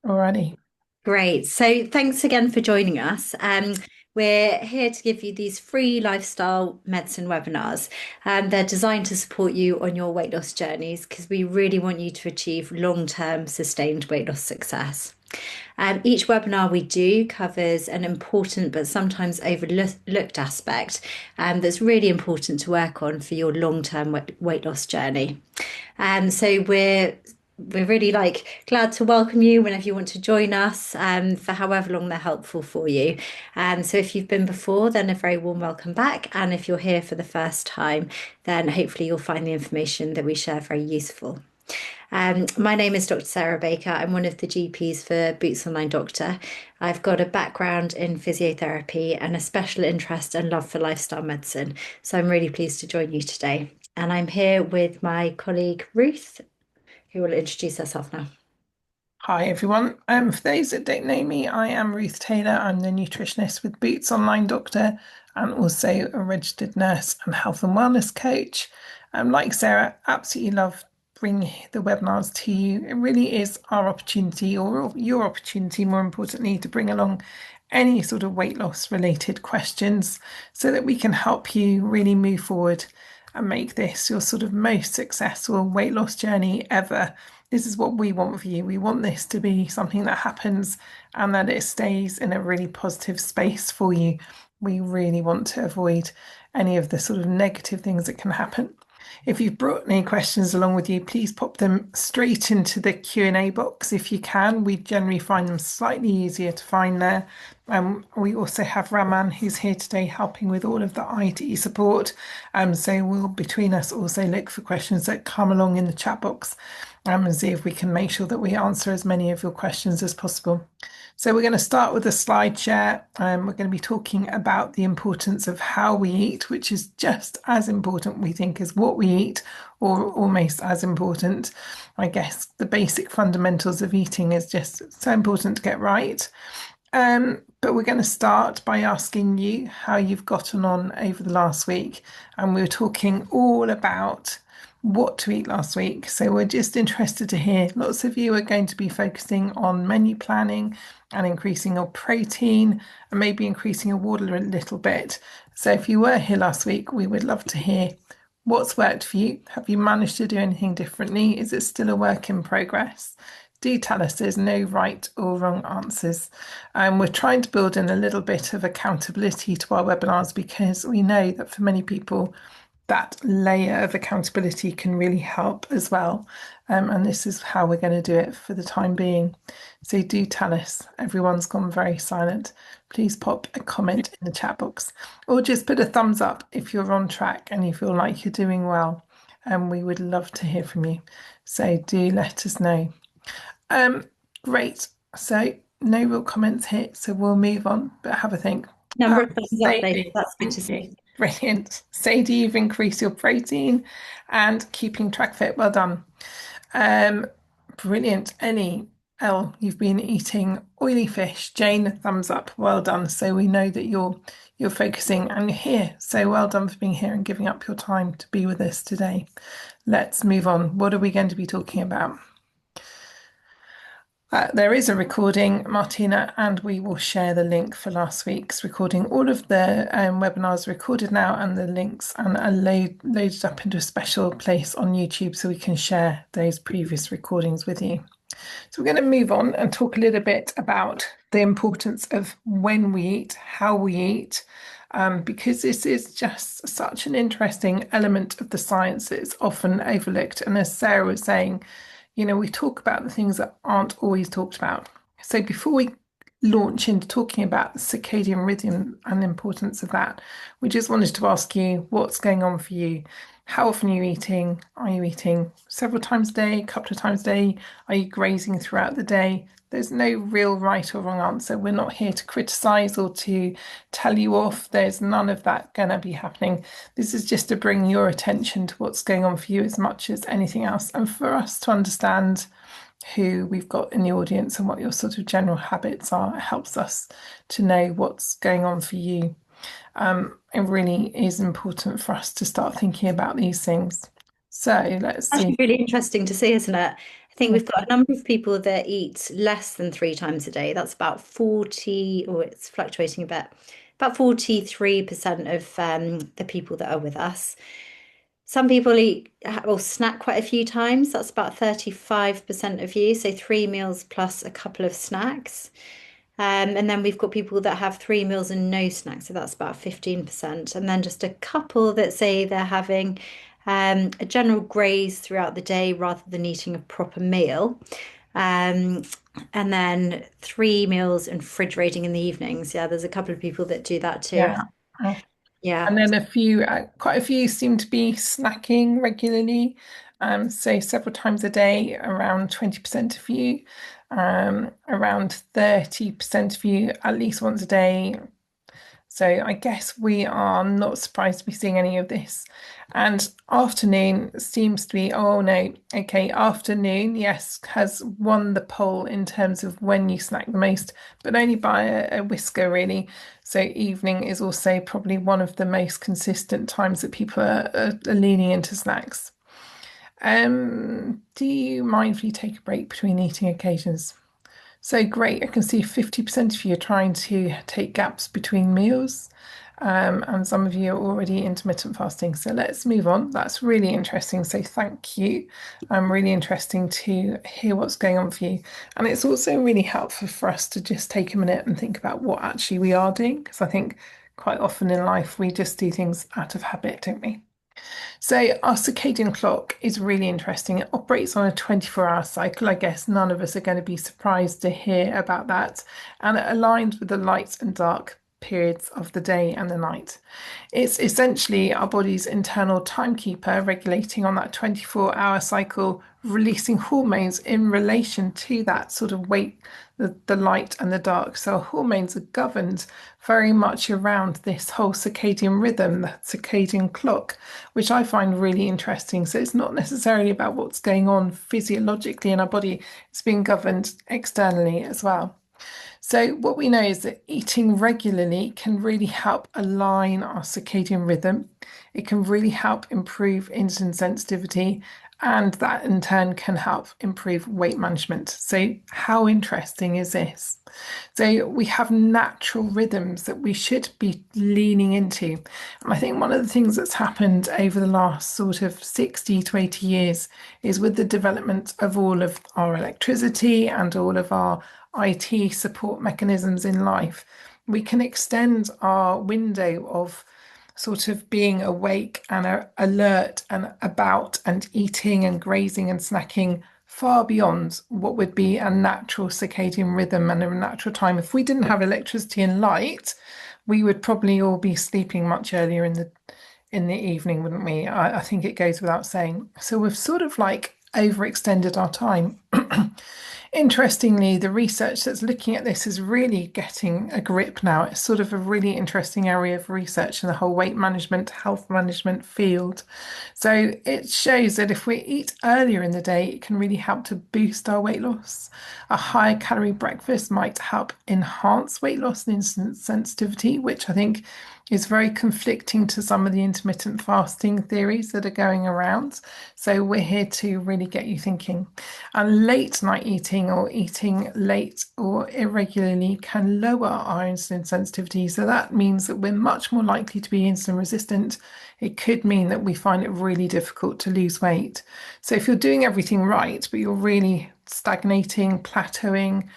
Alrighty. Great. So thanks again for joining us. We're here to give you these free lifestyle medicine webinars. They're designed to support you on your weight loss journeys because we really want you to achieve long-term sustained weight loss success. Each webinar we do covers an important but sometimes overlooked aspect that's really important to work on for your long-term weight loss journey. So we're really glad to welcome you whenever you want to join us for however long they're helpful for you. So if you've been before, then a very warm welcome back. And if you're here for the first time, then hopefully you'll find the information that we share very useful. My name is Dr. Sarah Baker. I'm one of the GPs for Boots Online Doctor. I've got a background in physiotherapy and a special interest and love for lifestyle medicine. So I'm really pleased to join you today. And I'm here with my colleague Ruth, who will introduce herself now. Hi, everyone. For those that don't know me, I am Ruth Taylor. I'm the nutritionist with Boots Online Doctor and also a registered nurse and health and wellness coach. Like Sarah, absolutely love bringing the webinars to you. It really is our opportunity, or your opportunity, more importantly, to bring along any sort of weight loss related questions so that we can help you really move forward and make this your sort of most successful weight loss journey ever. This is what we want for you. We want this to be something that happens and that it stays in a really positive space for you. We really want to avoid any of the sort of negative things that can happen. If you've brought any questions along with you, please pop them straight into the Q&A box if you can. We generally find them slightly easier to find there. We also have Raman, who's here today helping with all of the IT support. So we'll, between us, also look for questions that come along in the chat box and see if we can make sure that we answer as many of your questions as possible. So we're going to start with a slide share. We're going to be talking about the importance of how we eat, which is just as important, we think, as what we eat, or almost as important. I guess the basic fundamentals of eating is just so important to get right. But we're going to start by asking you how you've gotten on over the last week. And we were talking all about what to eat last week. So we're just interested to hear. Lots of you are going to be focusing on menu planning and increasing your protein and maybe increasing your water a little bit. So if you were here last week, we would love to hear what's worked for you. Have you managed to do anything differently? Is it still a work in progress? Do tell us. There's no right or wrong answers. We're trying to build in a little bit of accountability to our webinars because we know that for many people, that layer of accountability can really help as well. And this is how we're going to do it for the time being. So do tell us. Everyone's gone very silent. Please pop a comment in the chat box or just put a thumbs up if you're on track and you feel like you're doing well. And we would love to hear from you. So do let us know. Great. So no real comments here. So we'll move on, but have a think. Number of thumbs up, though. Sadie, That's good to thank you. see. Brilliant. Sadie, you've increased your protein and keeping track fit. Well done. Um, Brilliant. Ellie, L, you've been eating oily fish. Jane, thumbs up. Well done. So we know that you're focusing and you're here. So well done for being here and giving up your time to be with us today. Let's move on. What are we going to be talking about? There is a recording, Martina, and we will share the link for last week's recording. All of the webinars are recorded now, and the links and are loaded up into a special place on YouTube so we can share those previous recordings with you. So we're going to move on and talk a little bit about the importance of when we eat, how we eat, because this is just such an interesting element of the science that is often overlooked. And as Sarah was saying, we talk about the things that aren't always talked about. So before we launch into talking about the circadian rhythm and the importance of that, we just wanted to ask you what's going on for you. How often are you eating? Are you eating several times a day, a couple of times a day? Are you grazing throughout the day? There's no real right or wrong answer. We're not here to criticize or to tell you off. There's none of that going to be happening. This is just to bring your attention to what's going on for you as much as anything else, and for us to understand who we've got in the audience and what your sort of general habits are. It helps us to know what's going on for you. It really is important for us to start thinking about these things. So let's see. Actually, really interesting to see, isn't it? I think we've got Okay. a number of people that eat less than three times a day. That's about 40, or it's fluctuating a bit, about 43% of the people that are with us. Some people eat or snack quite a few times. That's about 35% of you. So three meals plus a couple of snacks. And then we've got people that have three meals and no snacks. So that's about 15%. And then just a couple that say they're having a general graze throughout the day rather than eating a proper meal. Um, and then three meals and fridge raiding in the evenings. Yeah, there's a couple of people that do that too. Yeah. Yeah. And then quite a few seem to be snacking regularly. So several times a day, around 20% of you, around 30% of you at least once a day. So I guess we are not surprised to be seeing any of this. And afternoon seems to be, oh no, okay, afternoon, yes, has won the poll in terms of when you snack the most, but only by a whisker, really. So evening is also probably one of the most consistent times that people are leaning into snacks. Do you mind if you take a break between eating occasions? So great. I can see 50% of you are trying to take gaps between meals, and some of you are already intermittent fasting. So let's move on. That's really interesting. So thank you. Really interesting to hear what's going on for you. And it's also really helpful for us to just take a minute and think about what actually we are doing, because I think quite often in life we just do things out of habit, don't we? So our circadian clock is really interesting. It operates on a 24-hour cycle. I guess none of us are going to be surprised to hear about that. And it aligns with the light and dark periods of the day and the night. It's essentially our body's internal timekeeper regulating on that 24-hour cycle, releasing hormones in relation to that sort of weight, the light and the dark. So hormones are governed very much around this whole circadian rhythm, the circadian clock, which I find really interesting. So it's not necessarily about what's going on physiologically in our body, it's being governed externally as well. So, what we know is that eating regularly can really help align our circadian rhythm. It can really help improve insulin sensitivity, and that in turn can help improve weight management. So, how interesting is this? So, we have natural rhythms that we should be leaning into. And I think one of the things that's happened over the last sort of 60 to 80 years is with the development of all of our electricity and all of our IT support mechanisms in life, we can extend our window of sort of being awake and alert and about and eating and grazing and snacking far beyond what would be a natural circadian rhythm and a natural time. If we didn't have electricity and light, we would probably all be sleeping much earlier in the evening, wouldn't we? I think it goes without saying. So we've sort of like overextended our time. Interestingly, the research that's looking at this is really getting a grip now. It's sort of a really interesting area of research in the whole weight management, health management field. So it shows that if we eat earlier in the day, it can really help to boost our weight loss. A higher calorie breakfast might help enhance weight loss and insulin sensitivity, which I think is very conflicting to some of the intermittent fasting theories that are going around. So we're here to really get you thinking. And late night eating or eating late or irregularly can lower our insulin sensitivity. So that means that we're much more likely to be insulin resistant. It could mean that we find it really difficult to lose weight. So if you're doing everything right, but you're really stagnating, plateauing,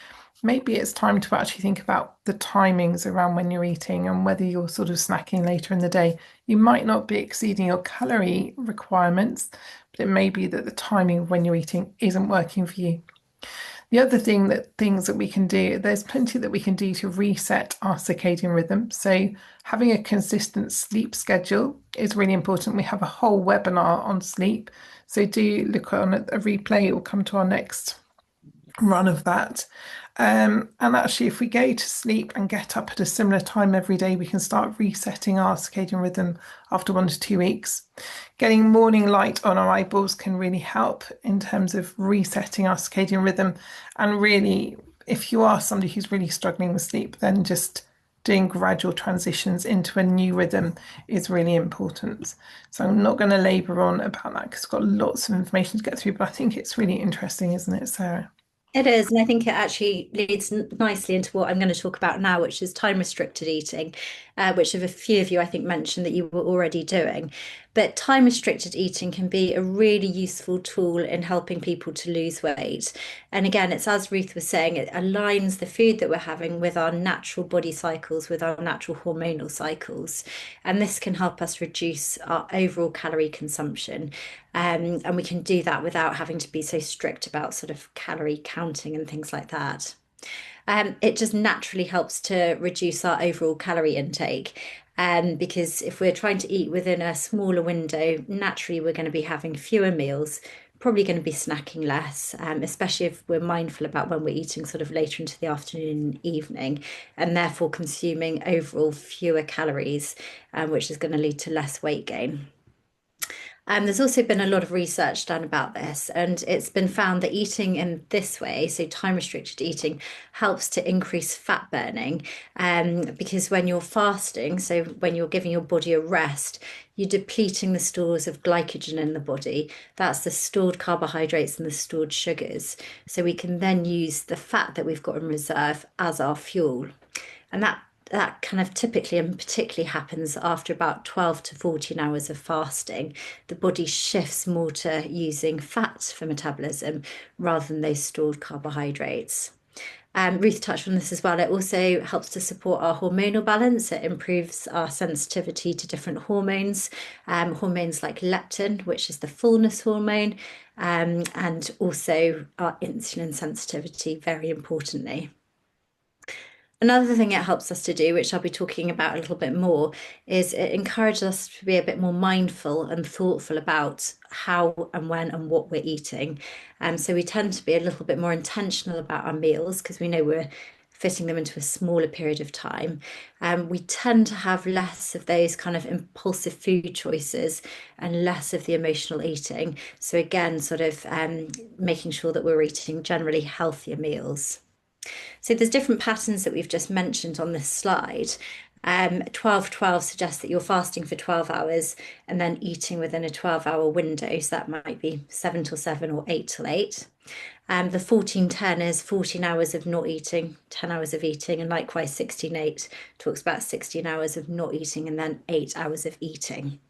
maybe it's time to actually think about the timings around when you're eating and whether you're sort of snacking later in the day. You might not be exceeding your calorie requirements, but it may be that the timing of when you're eating isn't working for you. The other things that we can do, there's plenty that we can do to reset our circadian rhythm. So having a consistent sleep schedule is really important. We have a whole webinar on sleep. So do look on a replay or come to our next run of that. And actually, if we go to sleep and get up at a similar time every day, we can start resetting our circadian rhythm after 1 to 2 weeks. Getting morning light on our eyeballs can really help in terms of resetting our circadian rhythm. And really, if you are somebody who's really struggling with sleep, then just doing gradual transitions into a new rhythm is really important. So I'm not going to labour on about that because I've got lots of information to get through, but I think it's really interesting, isn't it, Sarah? It is, and I think it actually leads nicely into what I'm going to talk about now, which is time restricted eating, which a few of you I think mentioned that you were already doing. But time restricted eating can be a really useful tool in helping people to lose weight. And again, it's as Ruth was saying, it aligns the food that we're having with our natural body cycles, with our natural hormonal cycles. And this can help us reduce our overall calorie consumption. And we can do that without having to be so strict about sort of calorie counting and things like that. It just naturally helps to reduce our overall calorie intake. Because if we're trying to eat within a smaller window, naturally we're going to be having fewer meals, probably going to be snacking less, especially if we're mindful about when we're eating sort of later into the afternoon and evening, and therefore consuming overall fewer calories, which is going to lead to less weight gain. There's also been a lot of research done about this, and it's been found that eating in this way, so time restricted eating, helps to increase fat burning. Because when you're fasting, so when you're giving your body a rest, you're depleting the stores of glycogen in the body. That's the stored carbohydrates and the stored sugars. So we can then use the fat that we've got in reserve as our fuel. And that kind of typically and particularly happens after about 12 to 14 hours of fasting. The body shifts more to using fat for metabolism rather than those stored carbohydrates. Ruth touched on this as well. It also helps to support our hormonal balance. It improves our sensitivity to different hormones, hormones like leptin, which is the fullness hormone, and also our insulin sensitivity, very importantly. Another thing it helps us to do, which I'll be talking about a little bit more, is it encourages us to be a bit more mindful and thoughtful about how and when and what we're eating. So we tend to be a little bit more intentional about our meals because we know we're fitting them into a smaller period of time. We tend to have less of those kind of impulsive food choices and less of the emotional eating. So again, sort of making sure that we're eating generally healthier meals. So there's different patterns that we've just mentioned on this slide. 12-12 suggests that you're fasting for 12 hours and then eating within a 12-hour window. So that might be 7 till 7 or 8 till 8. The 14-10 is 14 hours of not eating, 10 hours of eating, and likewise 16-8 talks about 16 hours of not eating and then 8 hours of eating.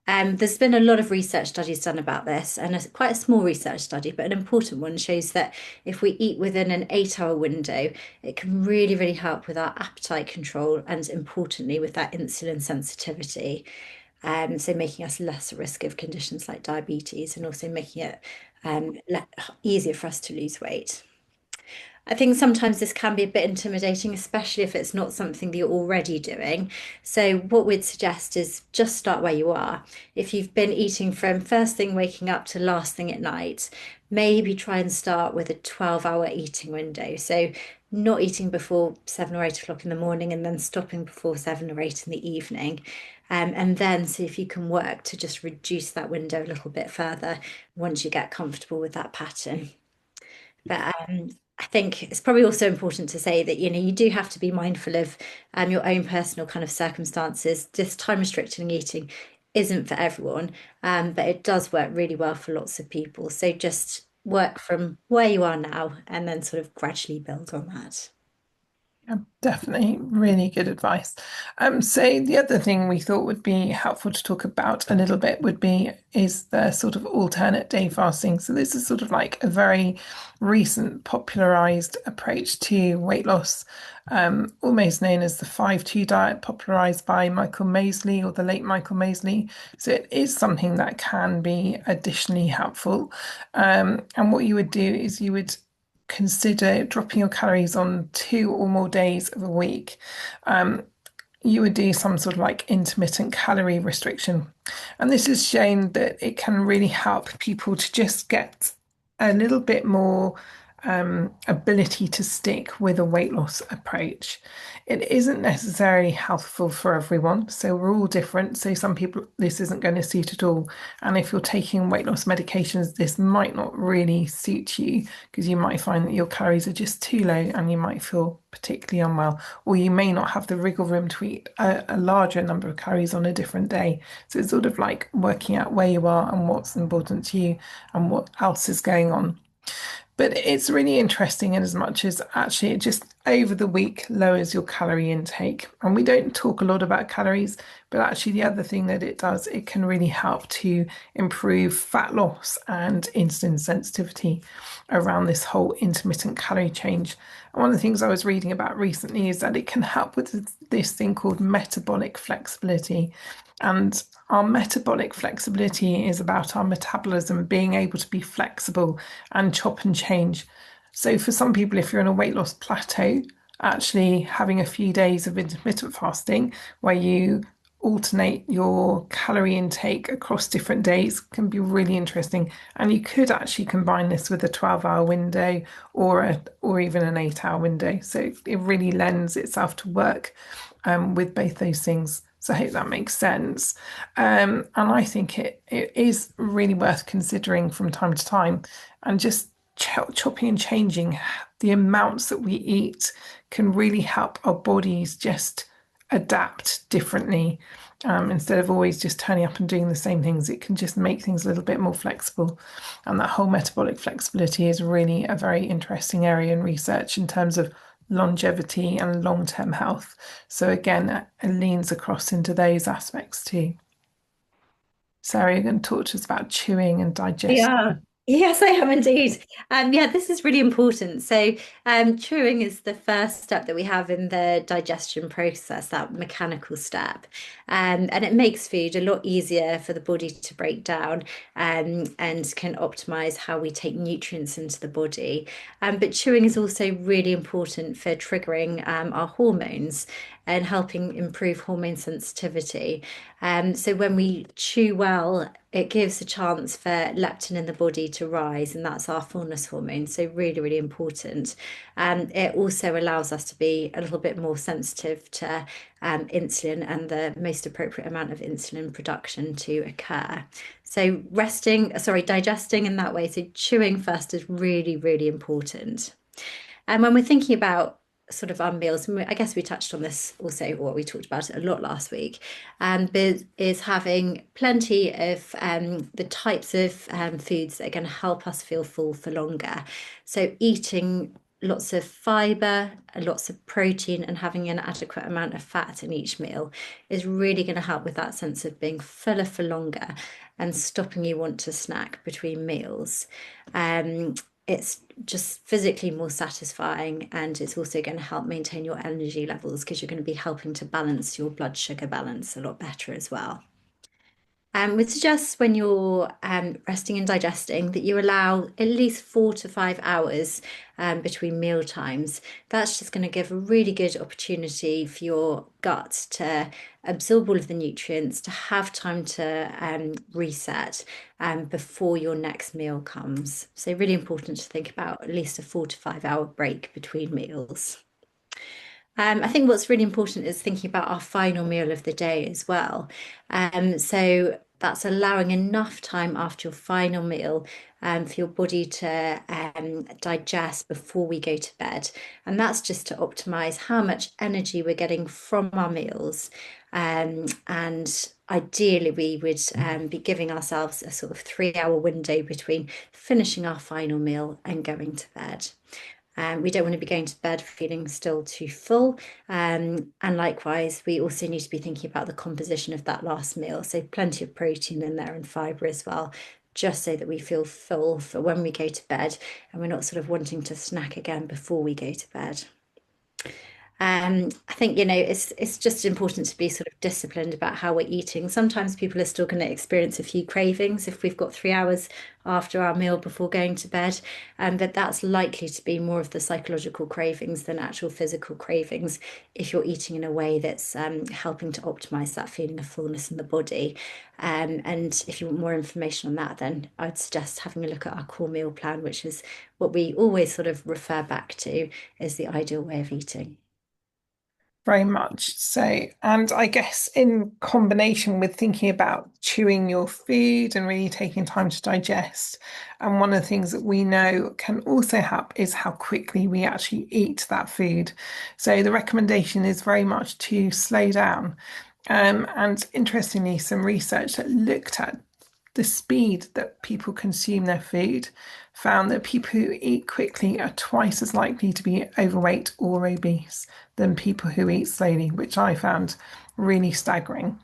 There's been a lot of research studies done about this, and quite a small research study, but an important one shows that if we eat within an 8-hour window, it can really, really help with our appetite control and importantly with that insulin sensitivity. So making us less at risk of conditions like diabetes and also making it easier for us to lose weight. I think sometimes this can be a bit intimidating, especially if it's not something that you're already doing. So, what we'd suggest is just start where you are. If you've been eating from first thing waking up to last thing at night, maybe try and start with a 12-hour eating window. So, not eating before 7 or 8 o'clock in the morning and then stopping before 7 or 8 in the evening. And then see if you can work to just reduce that window a little bit further once you get comfortable with that pattern. But I think it's probably also important to say that, you do have to be mindful of your own personal kind of circumstances. Just time restricting eating isn't for everyone, but it does work really well for lots of people. So just work from where you are now and then sort of gradually build on that. Yeah, definitely really good advice. So the other thing we thought would be helpful to talk about a little bit would be is the sort of alternate day fasting. So this is sort of like a very recent popularized approach to weight loss, almost known as the 5-2 diet, popularized by Michael Mosley or the late Michael Mosley. So it is something that can be additionally helpful. And what you would do is you would consider dropping your calories on 2 or more days of a week. You would do some sort of like intermittent calorie restriction. And this has shown that it can really help people to just get a little bit more ability to stick with a weight loss approach. It isn't necessarily helpful for everyone, so we're all different. So some people this isn't going to suit at all, and if you're taking weight loss medications, this might not really suit you because you might find that your calories are just too low and you might feel particularly unwell, or you may not have the wriggle room to eat a larger number of calories on a different day. So it's sort of like working out where you are and what's important to you and what else is going on. But it's really interesting in as much as actually it just over the week lowers your calorie intake. And we don't talk a lot about calories, but actually the other thing that it does, it can really help to improve fat loss and insulin sensitivity around this whole intermittent calorie change. And one of the things I was reading about recently is that it can help with this thing called metabolic flexibility. And our metabolic flexibility is about our metabolism being able to be flexible and chop and change. So, for some people, if you're in a weight loss plateau, actually having a few days of intermittent fasting where you alternate your calorie intake across different days can be really interesting. And you could actually combine this with a 12-hour window or even an 8-hour window. So it really lends itself to work with both those things. So I hope that makes sense. And I think it is really worth considering from time to time and just chopping and changing the amounts that we eat can really help our bodies just adapt differently. Instead of always just turning up and doing the same things, it can just make things a little bit more flexible. And that whole metabolic flexibility is really a very interesting area in research in terms of longevity and long-term health. So again, it leans across into those aspects too. Sarah, you're going to talk to us about chewing and digestion. Yeah. Yes, I am indeed. Yeah, this is really important. So, chewing is the first step that we have in the digestion process, that mechanical step. And it makes food a lot easier for the body to break down, and can optimize how we take nutrients into the body. But chewing is also really important for triggering our hormones and helping improve hormone sensitivity. So when we chew well, it gives a chance for leptin in the body to rise, and that's our fullness hormone. So really, really important. It also allows us to be a little bit more sensitive to insulin and the most appropriate amount of insulin production to occur. So digesting in that way, so chewing first is really, really important. And when we're thinking about sort of our meals, I guess we touched on this also, or we talked about it a lot last week, but is having plenty of the types of foods that are going to help us feel full for longer. So eating lots of fiber, lots of protein, and having an adequate amount of fat in each meal is really going to help with that sense of being fuller for longer and stopping you want to snack between meals. It's just physically more satisfying, and it's also going to help maintain your energy levels because you're going to be helping to balance your blood sugar balance a lot better as well. We suggest when you're resting and digesting that you allow at least 4 to 5 hours between meal times. That's just going to give a really good opportunity for your gut to absorb all of the nutrients, to have time to reset before your next meal comes. So really important to think about at least a 4 to 5 hour break between meals. I think what's really important is thinking about our final meal of the day as well. So that's allowing enough time after your final meal for your body to digest before we go to bed. And that's just to optimize how much energy we're getting from our meals. And ideally, we would be giving ourselves a sort of 3 hour window between finishing our final meal and going to bed. We don't want to be going to bed feeling still too full. And likewise, we also need to be thinking about the composition of that last meal. So plenty of protein in there and fiber as well, just so that we feel full for when we go to bed and we're not sort of wanting to snack again before we go to bed. I think, it's just important to be sort of disciplined about how we're eating. Sometimes people are still going to experience a few cravings if we've got 3 hours after our meal before going to bed, but that's likely to be more of the psychological cravings than actual physical cravings if you're eating in a way that's helping to optimize that feeling of fullness in the body. And if you want more information on that, then I'd suggest having a look at our core meal plan, which is what we always sort of refer back to as the ideal way of eating. Very much so. And I guess in combination with thinking about chewing your food and really taking time to digest, and one of the things that we know can also help is how quickly we actually eat that food. So the recommendation is very much to slow down. And interestingly, some research that looked at the speed that people consume their food found that people who eat quickly are twice as likely to be overweight or obese than people who eat slowly, which I found really staggering.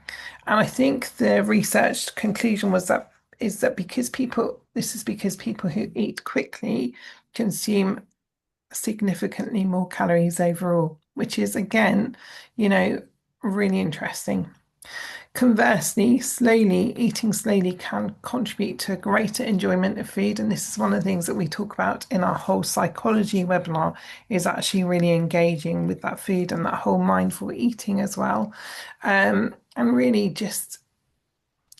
And I think the research conclusion was that is that because people this is because people who eat quickly consume significantly more calories overall, which is again, you know, really interesting. Conversely, eating slowly can contribute to a greater enjoyment of food. And this is one of the things that we talk about in our whole psychology webinar is actually really engaging with that food and that whole mindful eating as well. And really just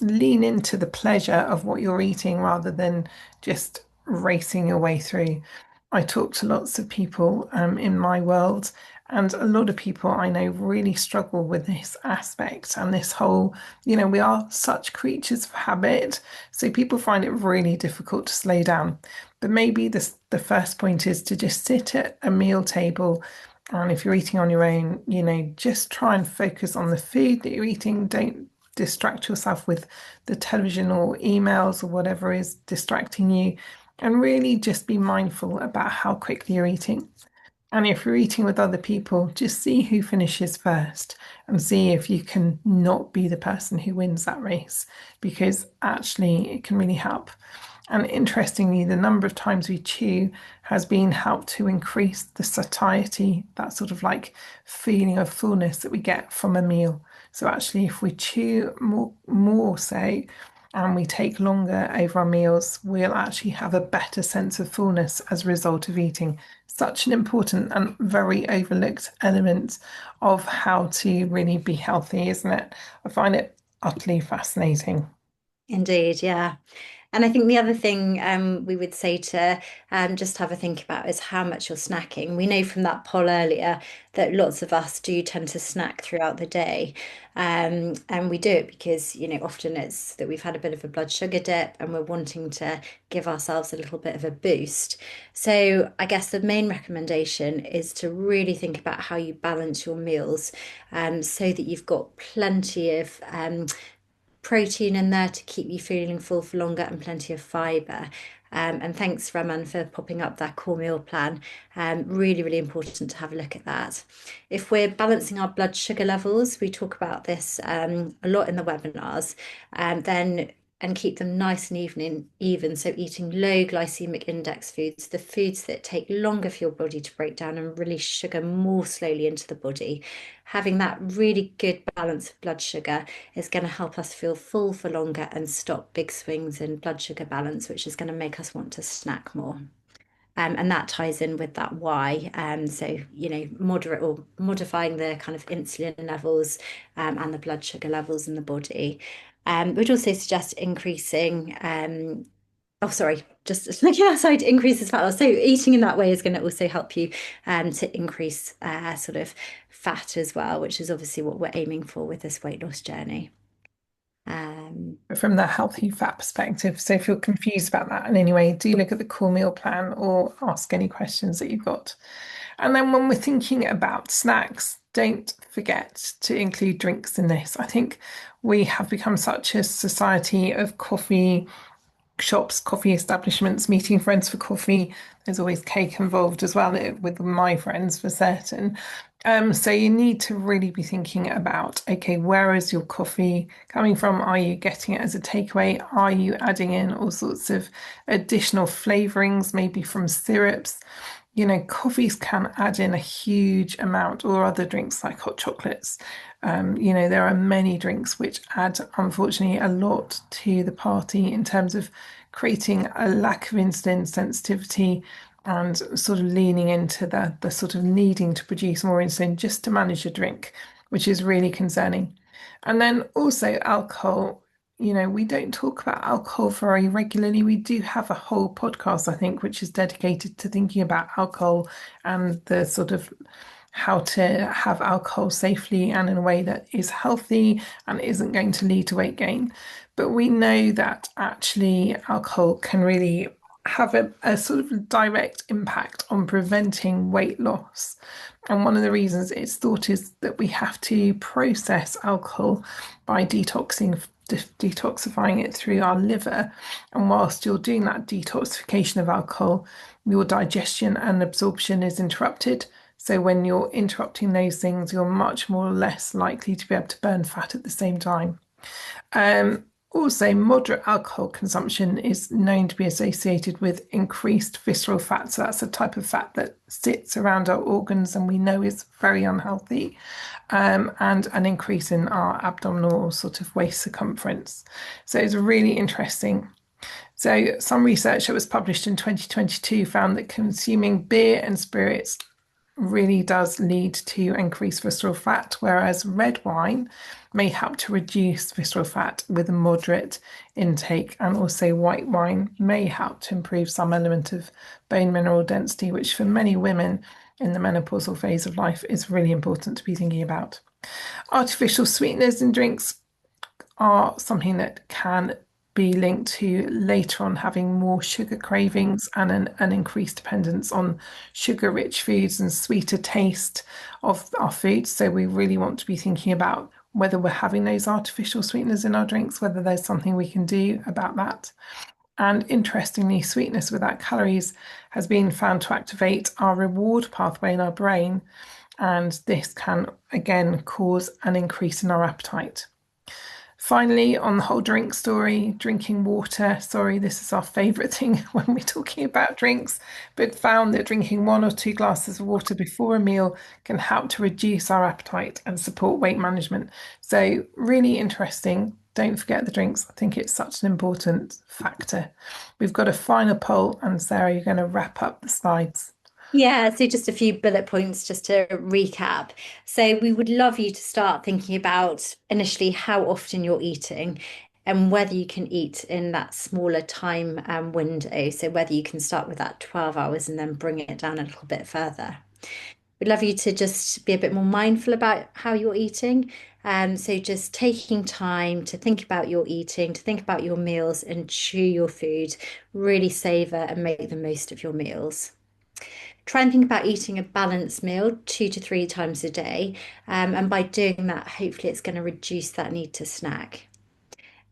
lean into the pleasure of what you're eating rather than just racing your way through. I talk to lots of people in my world, and a lot of people I know really struggle with this aspect and this whole, we are such creatures of habit. So people find it really difficult to slow down. But maybe the first point is to just sit at a meal table. And if you're eating on your own, just try and focus on the food that you're eating. Don't distract yourself with the television or emails or whatever is distracting you, and really just be mindful about how quickly you're eating. And if you're eating with other people, just see who finishes first and see if you can not be the person who wins that race, because actually it can really help. And interestingly, the number of times we chew has been helped to increase the satiety, that sort of like feeling of fullness that we get from a meal. So actually, if we chew more say, and we take longer over our meals, we'll actually have a better sense of fullness as a result of eating. Such an important and very overlooked element of how to really be healthy, isn't it? I find it utterly fascinating. Indeed, yeah. And I think the other thing we would say to just have a think about is how much you're snacking. We know from that poll earlier that lots of us do tend to snack throughout the day. And we do it because, often it's that we've had a bit of a blood sugar dip and we're wanting to give ourselves a little bit of a boost. So I guess the main recommendation is to really think about how you balance your meals so that you've got plenty of protein in there to keep you feeling full for longer and plenty of fibre. And thanks, Raman, for popping up that core meal plan. Really, really important to have a look at that. If we're balancing our blood sugar levels, we talk about this a lot in the webinars, then and keep them nice and even. So eating low glycemic index foods, the foods that take longer for your body to break down and release sugar more slowly into the body. Having that really good balance of blood sugar is going to help us feel full for longer and stop big swings in blood sugar balance, which is going to make us want to snack more. And that ties in with that why. So, moderate or modifying the kind of insulin levels and the blood sugar levels in the body. We'd also suggest increasing, oh, sorry, just looking outside increases fat loss. So eating in that way is going to also help you to increase sort of fat as well, which is obviously what we're aiming for with this weight loss journey. Um, From the healthy fat perspective. So if you're confused about that in any way, do look at the core meal plan or ask any questions that you've got. And then when we're thinking about snacks, don't forget to include drinks in this. I think we have become such a society of coffee shops, coffee establishments, meeting friends for coffee. There's always cake involved as well with my friends for certain. So you need to really be thinking about, okay, where is your coffee coming from? Are you getting it as a takeaway? Are you adding in all sorts of additional flavorings, maybe from syrups? coffees can add in a huge amount, or other drinks like hot chocolates. There are many drinks which add, unfortunately, a lot to the party in terms of creating a lack of insulin sensitivity and sort of leaning into the sort of needing to produce more insulin just to manage your drink, which is really concerning. And then also alcohol. We don't talk about alcohol very regularly. We do have a whole podcast, I think, which is dedicated to thinking about alcohol and the sort of how to have alcohol safely and in a way that is healthy and isn't going to lead to weight gain. But we know that actually alcohol can really have a sort of direct impact on preventing weight loss. And one of the reasons it's thought is that we have to process alcohol by detoxifying it through our liver. And whilst you're doing that detoxification of alcohol, your digestion and absorption is interrupted. So when you're interrupting those things, you're much more or less likely to be able to burn fat at the same time. Um, Also, moderate alcohol consumption is known to be associated with increased visceral fat. So that's a type of fat that sits around our organs and we know is very unhealthy, and an increase in our abdominal sort of waist circumference. So it's really interesting. So some research that was published in 2022 found that consuming beer and spirits really does lead to increased visceral fat, whereas red wine may help to reduce visceral fat with a moderate intake, and also white wine may help to improve some element of bone mineral density, which for many women in the menopausal phase of life is really important to be thinking about. Artificial sweeteners in drinks are something that can be linked to later on having more sugar cravings and an increased dependence on sugar-rich foods and sweeter taste of our foods. So we really want to be thinking about whether we're having those artificial sweeteners in our drinks, whether there's something we can do about that. And interestingly, sweetness without calories has been found to activate our reward pathway in our brain, and this can again cause an increase in our appetite. Finally, on the whole drink story, drinking water. Sorry, this is our favourite thing when we're talking about drinks, but found that drinking 1 or 2 glasses of water before a meal can help to reduce our appetite and support weight management. So, really interesting. Don't forget the drinks. I think it's such an important factor. We've got a final poll, and Sarah, you're going to wrap up the slides. Yeah, so just a few bullet points just to recap. So we would love you to start thinking about initially how often you're eating and whether you can eat in that smaller time window. So whether you can start with that 12 hours and then bring it down a little bit further. We'd love you to just be a bit more mindful about how you're eating. So just taking time to think about your eating, to think about your meals and chew your food, really savor and make the most of your meals. Try and think about eating a balanced meal 2 to 3 times a day. And by doing that, hopefully it's going to reduce that need to snack.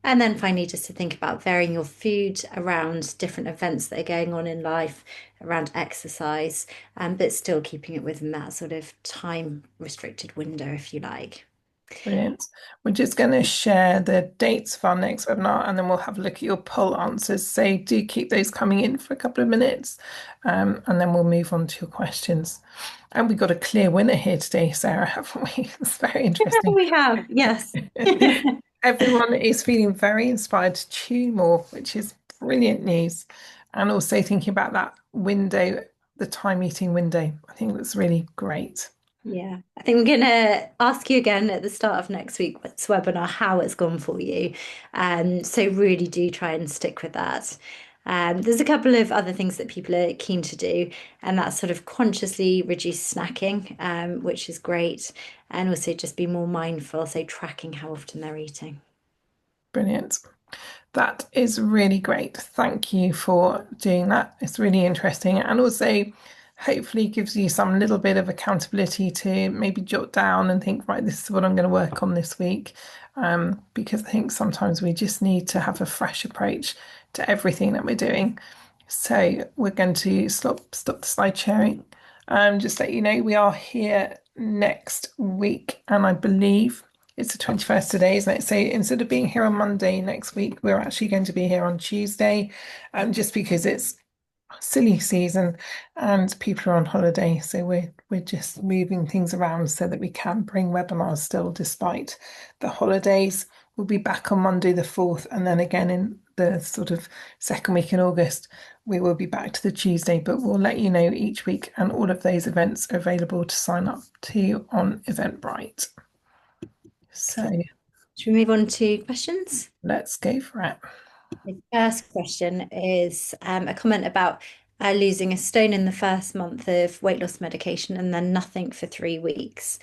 And then finally, just to think about varying your food around different events that are going on in life, around exercise, but still keeping it within that sort of time restricted window, if you like. Brilliant. We're just going to share the dates of our next webinar and then we'll have a look at your poll answers. So do keep those coming in for a couple of minutes, and then we'll move on to your questions. And we got a clear winner here today, Sarah, haven't we? It's very interesting. We have, yes. Everyone is feeling very inspired to chew more, which is brilliant news. And also thinking about that window, the time eating window. I think that's really great. Yeah, I think we're going to ask you again at the start of next week's webinar how it's gone for you. So really do try and stick with that. There's a couple of other things that people are keen to do, and that's sort of consciously reduce snacking, which is great, and also just be more mindful, so tracking how often they're eating. Brilliant. That is really great. Thank you for doing that. It's really interesting and also hopefully gives you some little bit of accountability to maybe jot down and think, right, this is what I'm going to work on this week. Because I think sometimes we just need to have a fresh approach to everything that we're doing. So we're going to stop the slide sharing. Just let you know we are here next week, and I believe it's the 21st today, isn't it? So instead of being here on Monday next week, we're actually going to be here on Tuesday, just because it's silly season and people are on holiday, so we're just moving things around so that we can bring webinars still despite the holidays. We'll be back on Monday the 4th, and then again in the sort of second week in August we will be back to the Tuesday, but we'll let you know each week, and all of those events are available to sign up to on Eventbrite. So Excellent. Should we move on to questions? let's go for it. The first question is a comment about losing a stone in the first month of weight loss medication and then nothing for 3 weeks.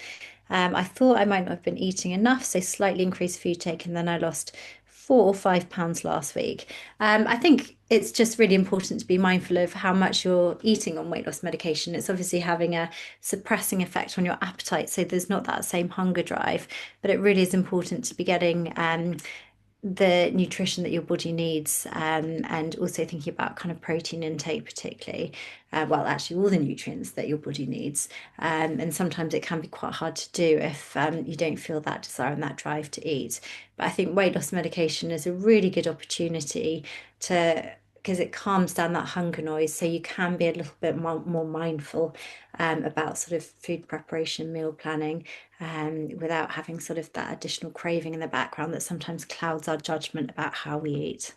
I thought I might not have been eating enough, so slightly increased food take, and then I lost 4 or 5 pounds last week. I think it's just really important to be mindful of how much you're eating on weight loss medication. It's obviously having a suppressing effect on your appetite, so there's not that same hunger drive, but it really is important to be getting the nutrition that your body needs, and also thinking about kind of protein intake, particularly. Well, actually, all the nutrients that your body needs. And sometimes it can be quite hard to do if you don't feel that desire and that drive to eat. But I think weight loss medication is a really good opportunity to. Because it calms down that hunger noise, so you can be a little bit more mindful about sort of food preparation, meal planning, without having sort of that additional craving in the background that sometimes clouds our judgment about how we eat.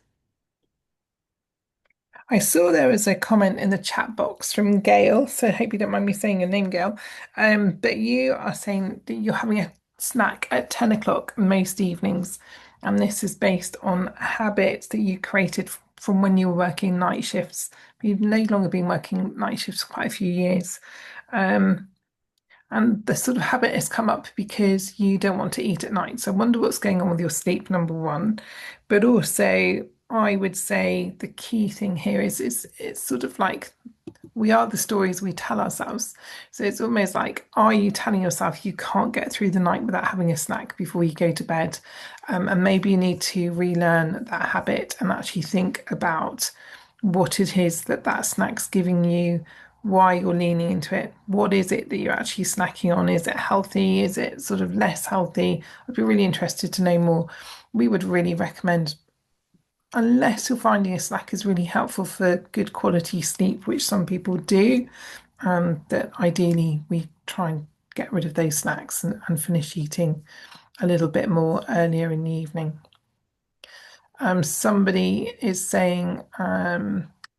I saw there was a comment in the chat box from Gail, so I hope you don't mind me saying your name, Gail. But you are saying that you're having a snack at 10 o'clock most evenings, and this is based on habits that you created from when you were working night shifts. You've no longer been working night shifts for quite a few years. Um, and the sort of habit has come up because you don't want to eat at night. So I wonder what's going on with your sleep, number one. But also, I would say the key thing here is it's sort of like we are the stories we tell ourselves. So it's almost like, are you telling yourself you can't get through the night without having a snack before you go to bed? And maybe you need to relearn that habit and actually think about what it is that that snack's giving you, why you're leaning into it. What is it that you're actually snacking on? Is it healthy? Is it sort of less healthy? I'd be really interested to know more. We would really recommend, unless you're finding a snack is really helpful for good quality sleep, which some people do, that ideally we try and get rid of those snacks and finish eating a little bit more earlier in the evening. Somebody is saying,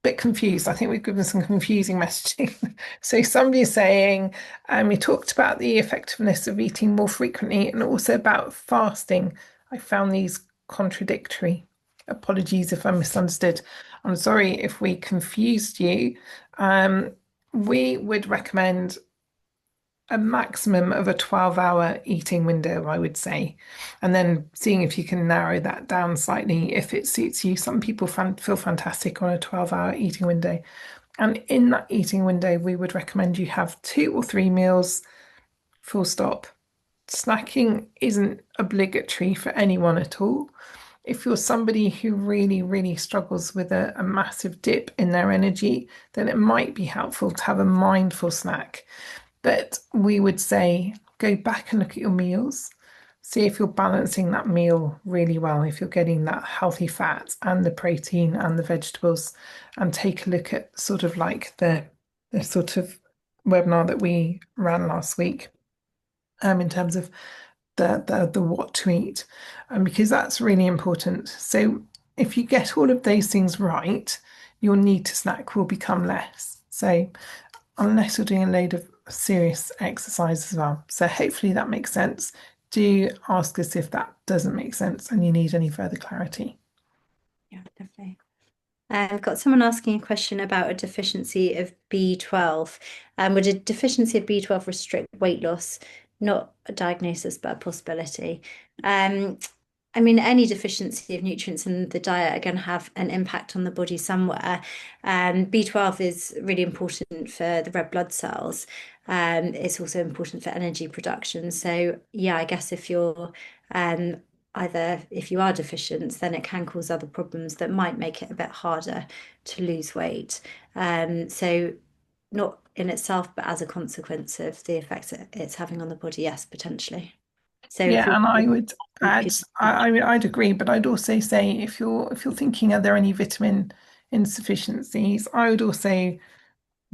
bit confused. I think we've given some confusing messaging. So somebody is saying, you talked about the effectiveness of eating more frequently and also about fasting. I found these contradictory. Apologies if I misunderstood. I'm sorry if we confused you. We would recommend a maximum of a 12-hour eating window, I would say, and then seeing if you can narrow that down slightly if it suits you. Some people feel fantastic on a 12-hour eating window. And in that eating window, we would recommend you have 2 or 3 meals, full stop. Snacking isn't obligatory for anyone at all. If you're somebody who really, really struggles with a massive dip in their energy, then it might be helpful to have a mindful snack. But we would say go back and look at your meals, see if you're balancing that meal really well, if you're getting that healthy fat and the protein and the vegetables, and take a look at sort of like the sort of webinar that we ran last week, in terms of the what to eat, and because that's really important. So if you get all of those things right, your need to snack will become less. So unless you're doing a load of serious exercise as well. So hopefully that makes sense. Do ask us if that doesn't make sense and you need any further clarity. Yeah, definitely. I've got someone asking a question about a deficiency of B12. Would a deficiency of B12 restrict weight loss? Not a diagnosis, but a possibility. Um, I mean, any deficiency of nutrients in the diet are going to have an impact on the body somewhere. B12 is really important for the red blood cells. It's also important for energy production. So, yeah, I guess if you're either if you are deficient, then it can cause other problems that might make it a bit harder to lose weight. So, not in itself, but as a consequence of the effects it's having on the body, yes, potentially. So, if Yeah, you're and I would add, I'd agree, but I'd also say if you're thinking, are there any vitamin insufficiencies. I would also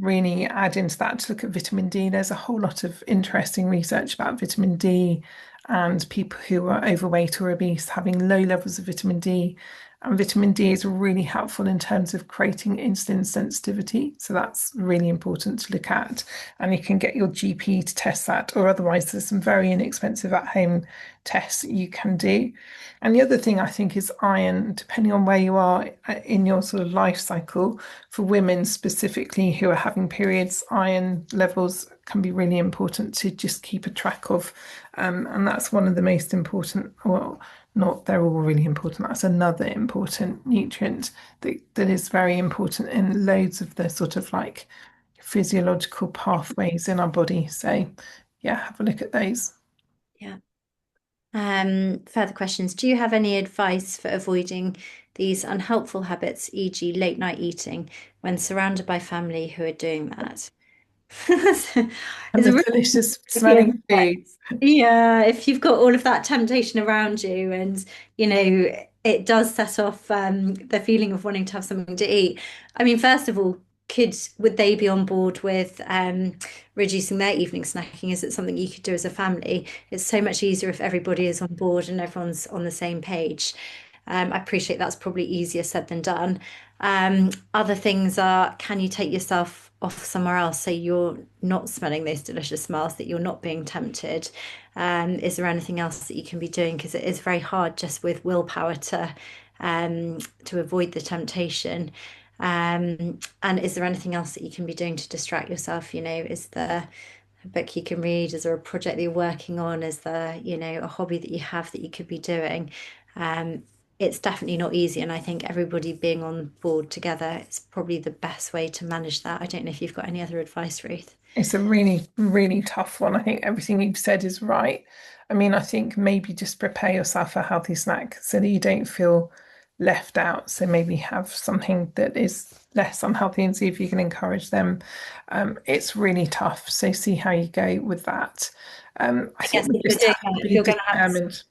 really add into that to look at vitamin D. There's a whole lot of interesting research about vitamin D and people who are overweight or obese having low levels of vitamin D. And vitamin D is really helpful in terms of creating insulin sensitivity. So that's really important to look at. And you can get your GP to test that, or otherwise, there's some very inexpensive at home tests you can do. And the other thing I think is iron, depending on where you are in your sort of life cycle. For women specifically who are having periods, iron levels can be really important to just keep a track of. And that's one of the most important, well, not they're all really important. That's another important nutrient that is very important in loads of the sort of like physiological pathways in our body. So, yeah, have a look at those. Yeah. Further questions. Do you have any advice for avoiding these unhelpful habits, e.g., late night eating, when surrounded by family who are doing that? And It's the a really delicious tricky smelling advice. foods. Yeah, if you've got all of that temptation around you and, it does set off the feeling of wanting to have something to eat. I mean, first of all, would they be on board with reducing their evening snacking? Is it something you could do as a family? It's so much easier if everybody is on board and everyone's on the same page. I appreciate that's probably easier said than done. Other things are, can you take yourself off somewhere else so you're not smelling those delicious smells, that you're not being tempted? Is there anything else that you can be doing? Because it is very hard just with willpower to avoid the temptation. And is there anything else that you can be doing to distract yourself? Is there a book you can read? Is there a project that you're working on? Is there, a hobby that you have that you could be doing? Um, it's definitely not easy, and I think everybody being on board together is probably the best way to manage that. I don't know if you've got any other advice, Ruth. It's a really, really tough one. I think everything you've said is right. I mean, I think maybe just prepare yourself a healthy snack so that you don't feel left out. So maybe have something that is less unhealthy and see if you can encourage them. It's really tough. So see how you go with that. I I guess think we if you're just doing have to that, if be you're going to have, determined.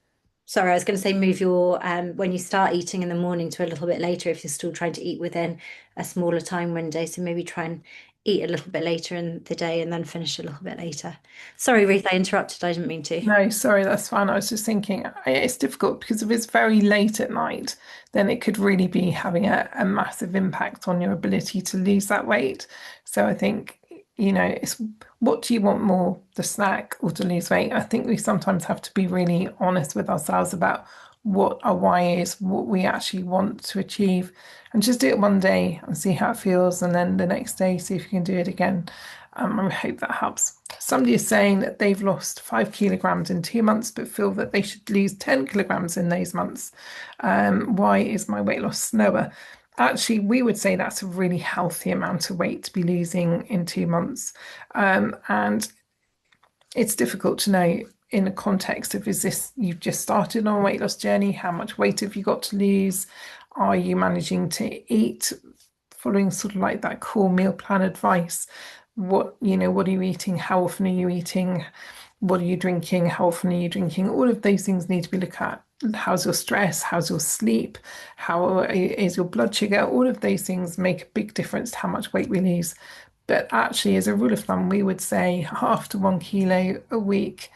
sorry, I was going to say move your when you start eating in the morning to a little bit later if you're still trying to eat within a smaller time window. So maybe try and eat a little bit later in the day and then finish a little bit later. Sorry, Ruth, I interrupted. I didn't mean to. No, sorry, that's fine. I was just thinking it's difficult because if it's very late at night, then it could really be having a massive impact on your ability to lose that weight. So I think, it's what do you want more, the snack or to lose weight? I think we sometimes have to be really honest with ourselves about what our why is, what we actually want to achieve, and just do it one day and see how it feels, and then the next day see if you can do it again. I hope that helps. Somebody is saying that they've lost 5 kilograms in 2 months, but feel that they should lose 10 kilograms in those months. Why is my weight loss slower? Actually, we would say that's a really healthy amount of weight to be losing in 2 months. And it's difficult to know in the context of, is this you've just started on a weight loss journey? How much weight have you got to lose? Are you managing to eat following sort of like that core meal plan advice? What are you eating? How often are you eating? What are you drinking? How often are you drinking? All of those things need to be looked at. How's your stress? How's your sleep? How is your blood sugar? All of those things make a big difference to how much weight we lose. But actually, as a rule of thumb, we would say half to 1 kilo a week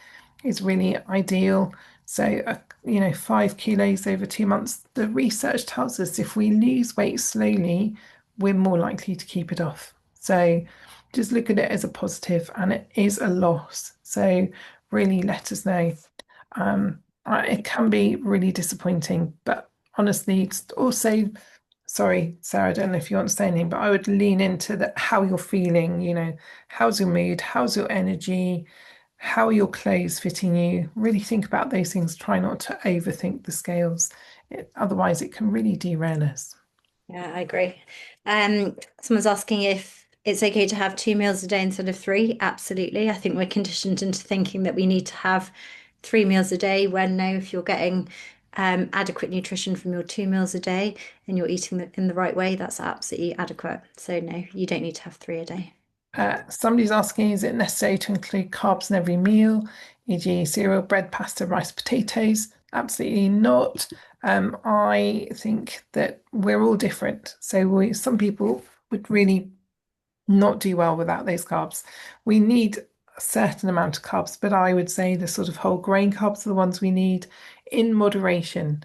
is really ideal. So, 5 kilos over 2 months. The research tells us if we lose weight slowly, we're more likely to keep it off. So, just look at it as a positive, and it is a loss. So, really let us know. It can be really disappointing, but honestly, it's also, sorry, Sarah, I don't know if you want to say anything, but I would lean into that how you're feeling, how's your mood, how's your energy, how are your clothes fitting you? Really think about those things. Try not to overthink the scales. Otherwise, it can really derail us. Yeah, I agree. Someone's asking if it's okay to have 2 meals a day instead of three. Absolutely. I think we're conditioned into thinking that we need to have 3 meals a day when no, if you're getting adequate nutrition from your 2 meals a day and you're eating in the right way, that's absolutely adequate. So no, you don't need to have three a day. Somebody's asking, is it necessary to include carbs in every meal, e.g., cereal, bread, pasta, rice, potatoes? Absolutely not. I think that we're all different. So some people would really not do well without those carbs. We need a certain amount of carbs, but I would say the sort of whole grain carbs are the ones we need in moderation.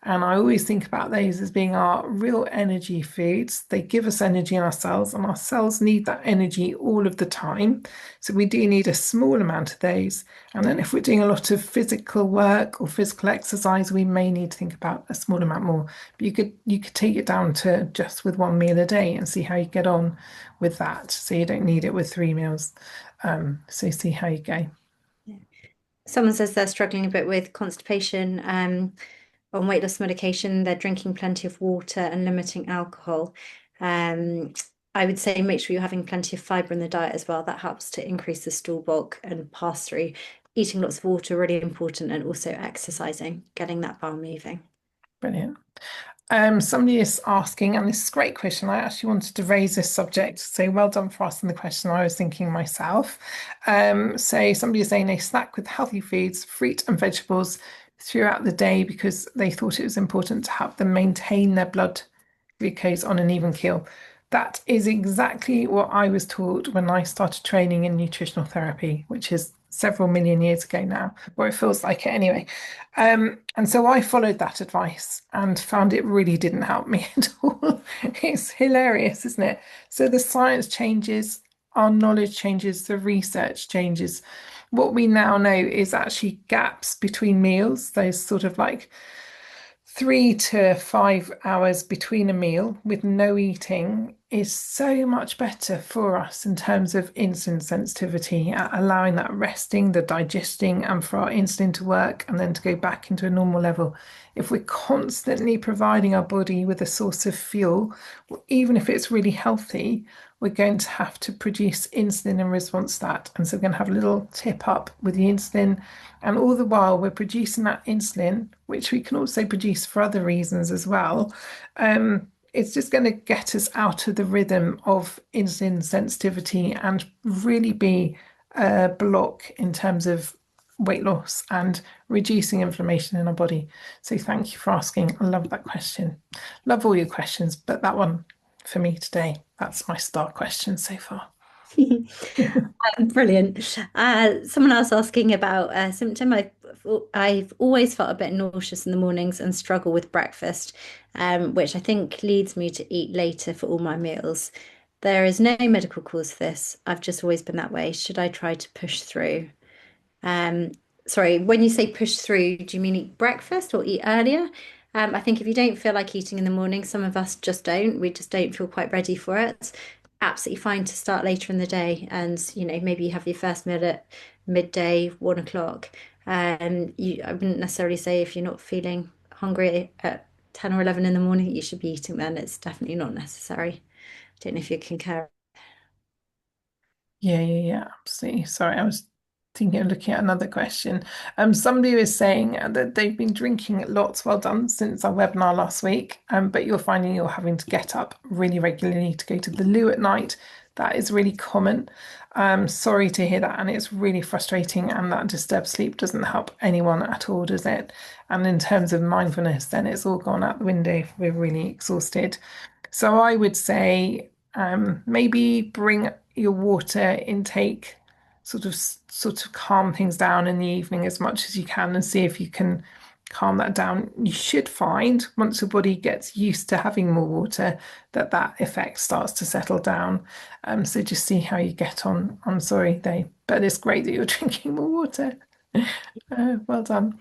And I always think about those as being our real energy foods. They give us energy in our cells, and our cells need that energy all of the time. So we do need a small amount of those. And then if we're doing a lot of physical work or physical exercise, we may need to think about a small amount more. But you could take it down to just with one meal a day and see how you get on with that. So you don't need it with three meals. So see how you go. Someone says they're struggling a bit with constipation, on weight loss medication. They're drinking plenty of water and limiting alcohol. Um, I would say make sure you're having plenty of fiber in the diet as well. That helps to increase the stool bulk and pass through. Eating lots of water, really important, and also exercising, getting that bowel moving. Brilliant. Somebody is asking, and this is a great question. I actually wanted to raise this subject, so well done for asking the question. I was thinking myself. So somebody is saying they snack with healthy foods, fruit and vegetables throughout the day because they thought it was important to help them maintain their blood glucose on an even keel. That is exactly what I was taught when I started training in nutritional therapy, which is several million years ago now, or it feels like it anyway. And so I followed that advice and found it really didn't help me at all. It's hilarious, isn't it? So the science changes, our knowledge changes, the research changes. What we now know is actually gaps between meals, those sort of like 3 to 5 hours between a meal with no eating is so much better for us in terms of insulin sensitivity, allowing that resting, the digesting, and for our insulin to work and then to go back into a normal level. If we're constantly providing our body with a source of fuel, even if it's really healthy, we're going to have to produce insulin in response to that. And so we're going to have a little tip up with the insulin. And all the while we're producing that insulin, which we can also produce for other reasons as well. It's just going to get us out of the rhythm of insulin sensitivity and really be a block in terms of weight loss and reducing inflammation in our body. So thank you for asking. I love that question. Love all your questions, but that one for me today, that's my star question so far. Brilliant. Someone else asking about a symptom. I've always felt a bit nauseous in the mornings and struggle with breakfast, which I think leads me to eat later for all my meals. There is no medical cause for this. I've just always been that way. Should I try to push through? Um, Sorry, when you say push through, do you mean eat breakfast or eat earlier? I think if you don't feel like eating in the morning, some of us just don't. We just don't feel quite ready for it. Absolutely fine to start later in the day, and maybe you have your first meal at midday, 1 o'clock. I wouldn't necessarily say if you're not feeling hungry at 10 or 11 in the morning, you should be eating then. It's definitely not necessary. Don't know if you concur. Yeah, absolutely. Sorry, I was thinking of looking at another question. Somebody was saying that they've been drinking lots, well done, since our webinar last week, but you're finding you're having to get up really regularly to go to the loo at night. That is really common. Sorry to hear that, and it's really frustrating, and that disturbed sleep doesn't help anyone at all, does it? And in terms of mindfulness, then it's all gone out the window if we're really exhausted. So I would say maybe bring your water intake, sort of calm things down in the evening as much as you can, and see if you can calm that down. You should find once your body gets used to having more water that that effect starts to settle down. So just see how you get on. I'm sorry, but it's great that you're drinking more water. Well done.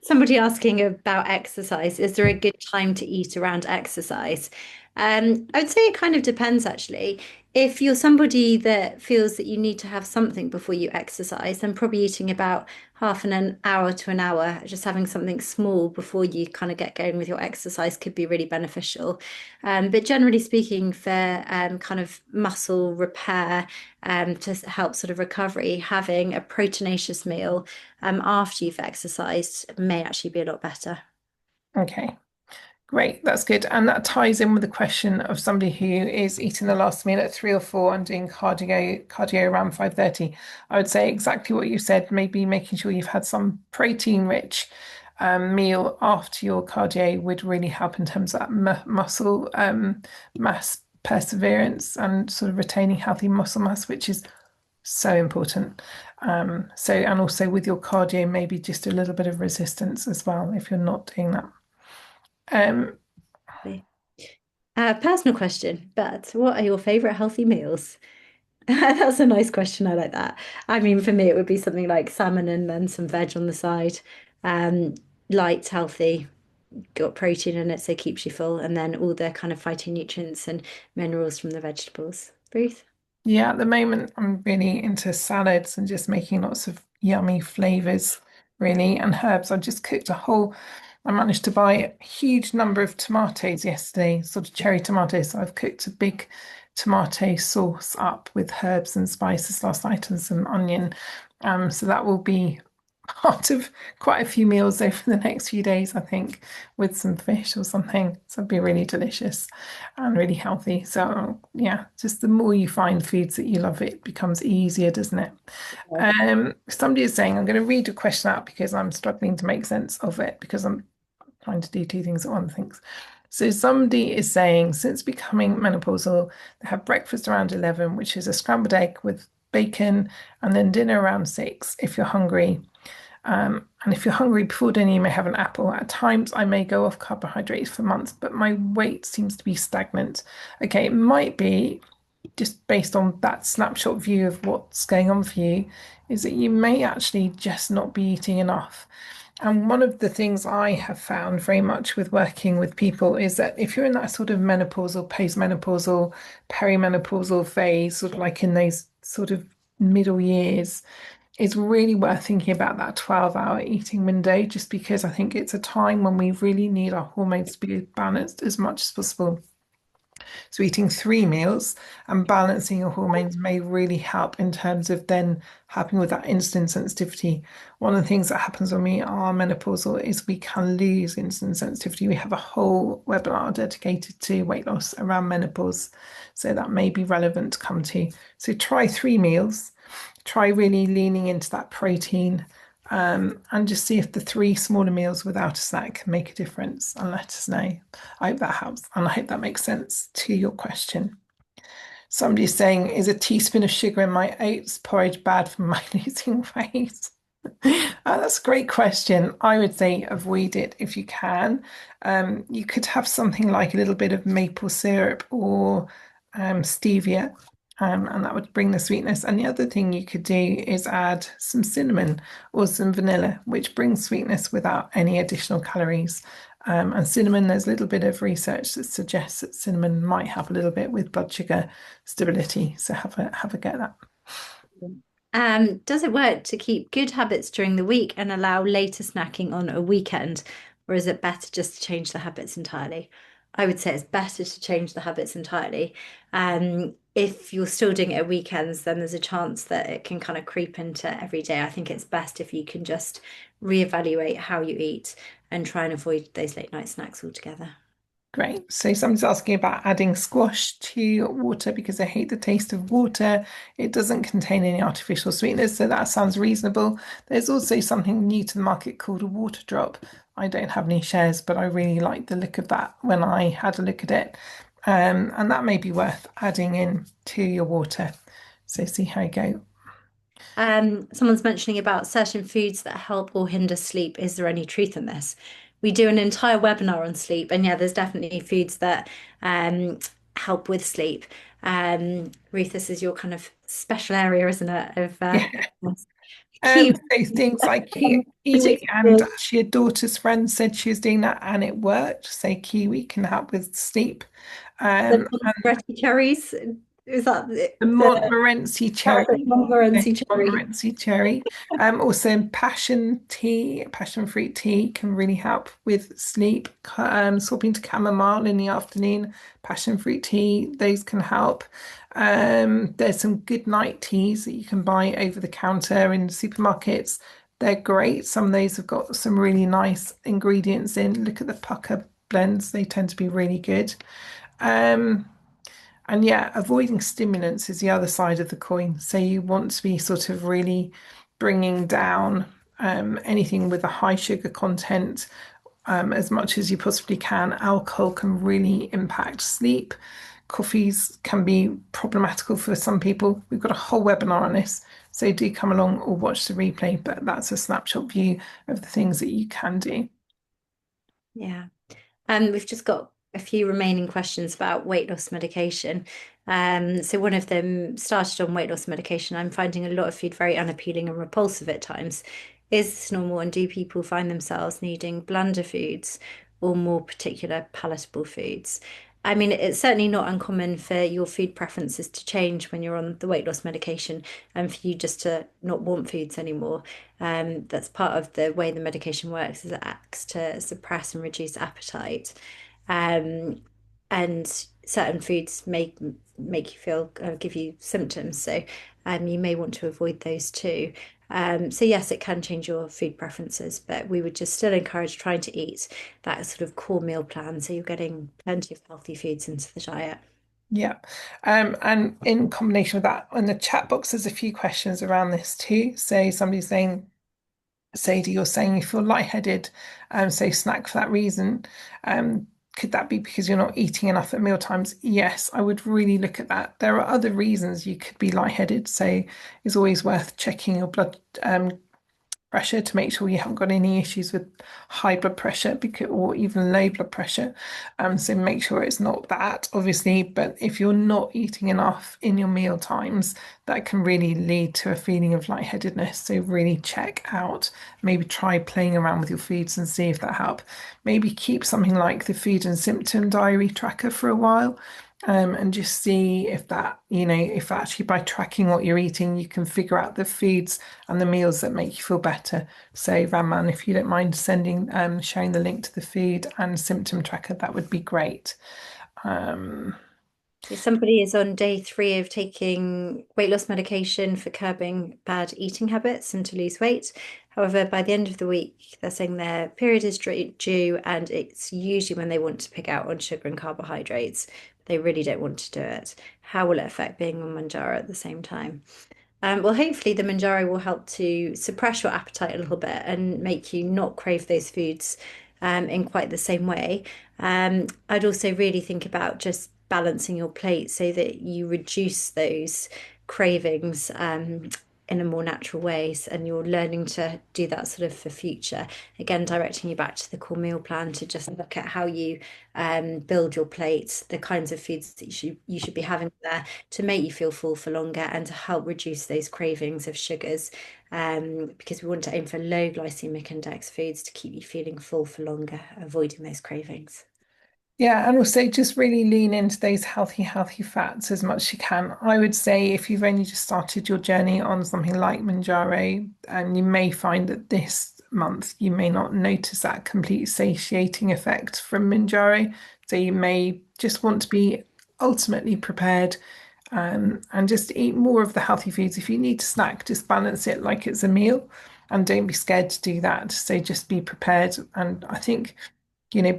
Somebody asking about exercise. Is there a good time to eat around exercise? I would say it kind of depends actually. If you're somebody that feels that you need to have something before you exercise, then probably eating about half an hour to an hour, just having something small before you kind of get going with your exercise could be really beneficial. But generally speaking, for kind of muscle repair, to help sort of recovery, having a proteinaceous meal after you've exercised may actually be a lot better. Okay. Great, that's good. And that ties in with the question of somebody who is eating the last meal at 3 or 4 and doing cardio around 5:30. I would say exactly what you said, maybe making sure you've had some protein rich meal after your cardio would really help in terms of that muscle mass perseverance and sort of retaining healthy muscle mass, which is so important. And also with your cardio, maybe just a little bit of resistance as well if you're not doing that. Um, Personal question, but what are your favorite healthy meals? That's a nice question. I like that. I mean, for me, it would be something like salmon and then some veg on the side. Um, Light, healthy, got protein in it, so it keeps you full, and then all the kind of phytonutrients and minerals from the vegetables. Ruth? Yeah, at the moment, I'm really into salads and just making lots of yummy flavors, really, and herbs. I just cooked I managed to buy a huge number of tomatoes yesterday, sort of cherry tomatoes. So I've cooked a big tomato sauce up with herbs and spices last night and some onion. So that will be part of quite a few meals over the next few days, I think, with some fish or something. So it'd be really delicious and really healthy. So yeah, just the more you find foods that you love, it becomes easier, doesn't it? Somebody is saying, I'm going to read a question out because I'm struggling to make sense of it because I'm trying to do two things at once, things. So somebody is saying, since becoming menopausal, they have breakfast around 11, which is a scrambled egg with bacon, and then dinner around 6 if you're hungry. And if you're hungry before dinner, you may have an apple. At times, I may go off carbohydrates for months, but my weight seems to be stagnant. Okay, it might be just based on that snapshot view of what's going on for you, is that you may actually just not be eating enough. And one of the things I have found very much with working with people is that if you're in that sort of menopausal, postmenopausal, perimenopausal phase, sort of like in those sort of middle years, it's really worth thinking about that 12-hour eating window, just because I think it's a time when we really need our hormones to be balanced as much as possible. So eating 3 meals and balancing your hormones may really help in terms of then helping with that insulin sensitivity. One of the things that happens when we are menopausal is we can lose insulin sensitivity. We have a whole webinar dedicated to weight loss around menopause, so that may be relevant to come to. So try 3 meals, try really leaning into that protein. And just see if the 3 smaller meals without a snack can make a difference and let us know. I hope that helps and I hope that makes sense to your question. Somebody's saying, is a teaspoon of sugar in my oats porridge bad for my losing weight? That's a great question. I would say avoid it if you can. You could have something like a little bit of maple syrup or stevia, and that would bring the sweetness. And the other thing you could do is add some cinnamon or some vanilla, which brings sweetness without any additional calories. And cinnamon, there's a little bit of research that suggests that cinnamon might help a little bit with blood sugar stability. So have a go at that. Does it work to keep good habits during the week and allow later snacking on a weekend, or is it better just to change the habits entirely? I would say it's better to change the habits entirely. If you're still doing it at weekends, then there's a chance that it can kind of creep into every day. I think it's best if you can just reevaluate how you eat and try and avoid those late night snacks altogether. Great. So somebody's asking about adding squash to water because they hate the taste of water. It doesn't contain any artificial sweeteners, so that sounds reasonable. There's also something new to the market called a water drop. I don't have any shares, but I really liked the look of that when I had a look at it. And that may be worth adding in to your water. So see how you go. Someone's mentioning about certain foods that help or hinder sleep. Is there any truth in this? We do an entire webinar on sleep, and yeah, there's definitely foods that help with sleep. Ruth, this is your kind of special area, isn't it? Of Yeah. kiwi, So things like which kiwi, and actually a daughter's friend said she was doing that and it worked. So kiwi can help with sleep. the Um, Montgomery cherries. Is that The Montmorency cherry. the The Montmorency cherry? Montmorency cherry. Also passion tea, passion fruit tea can really help with sleep. Swapping to chamomile in the afternoon, passion fruit tea, those can help. There's some good night teas that you can buy over the counter in supermarkets. They're great. Some of those have got some really nice ingredients in. Look at the pucker blends, they tend to be really good. Um, and yeah, avoiding stimulants is the other side of the coin. So you want to be sort of really bringing down anything with a high sugar content as much as you possibly can. Alcohol can really impact sleep. Coffees can be problematical for some people. We've got a whole webinar on this, so do come along or watch the replay, but that's a snapshot view of the things that you can do. Yeah. And we've just got a few remaining questions about weight loss medication. So one of them started on weight loss medication. I'm finding a lot of food very unappealing and repulsive at times. Is this normal, and do people find themselves needing blunder foods or more particular palatable foods? I mean, it's certainly not uncommon for your food preferences to change when you're on the weight loss medication and for you just to not want foods anymore. That's part of the way the medication works, is it acts to suppress and reduce appetite. Um, and certain foods make you feel give you symptoms, so you may want to avoid those too. So yes, it can change your food preferences, but we would just still encourage trying to eat that sort of core meal plan, so you're getting plenty of healthy foods into the diet. Yeah. And in combination with that, in the chat box, there's a few questions around this too. So somebody's saying, Sadie, you're saying you feel lightheaded, so snack for that reason. Um, could that be because you're not eating enough at meal times? Yes, I would really look at that. There are other reasons you could be lightheaded, so it's always worth checking your blood pressure to make sure you haven't got any issues with high blood pressure because, or even low blood pressure. So make sure it's not that, obviously. But if you're not eating enough in your meal times, that can really lead to a feeling of lightheadedness. So really check out, maybe try playing around with your foods and see if that helps. Maybe keep something like the food and symptom diary tracker for a while. And just see if that, if actually by tracking what you're eating, you can figure out the foods and the meals that make you feel better. So, Raman, if you don't mind sharing the link to the food and symptom tracker, that would be great. Um, So somebody is on day 3 of taking weight loss medication for curbing bad eating habits and to lose weight. However, by the end of the week, they're saying their period is due, and it's usually when they want to pick out on sugar and carbohydrates. They really don't want to do it. How will it affect being on Manjaro at the same time? Well, hopefully the Manjaro will help to suppress your appetite a little bit and make you not crave those foods in quite the same way. I'd also really think about just balancing your plate so that you reduce those cravings in a more natural ways, and you're learning to do that sort of for future. Again, directing you back to the core meal plan to just look at how you build your plate, the kinds of foods that you should be having there to make you feel full for longer and to help reduce those cravings of sugars. Because we want to aim for low glycemic index foods to keep you feeling full for longer, avoiding those cravings. Yeah, and also just really lean into those healthy fats as much as you can. I would say if you've only just started your journey on something like Manjaro, you may find that this month you may not notice that complete satiating effect from Manjaro. So you may just want to be ultimately prepared and just eat more of the healthy foods. If you need to snack, just balance it like it's a meal and don't be scared to do that. So just be prepared. And I think